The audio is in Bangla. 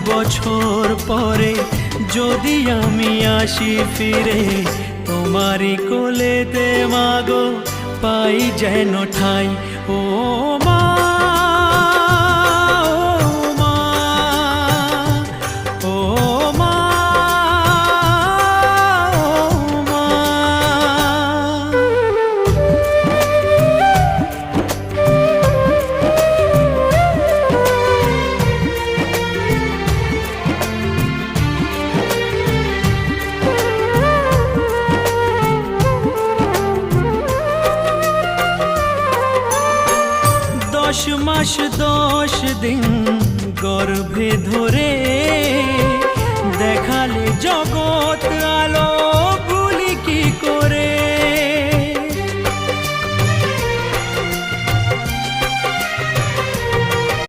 বছর পরে যদি আমি আসি ফিরে তোমারই কোলেতে মাগো পাই যেন ঠাই। ও মা, ও মা, ও মা। 10 মাস 10 দিন গর্ভে ধরে দেখালে জগৎ আলো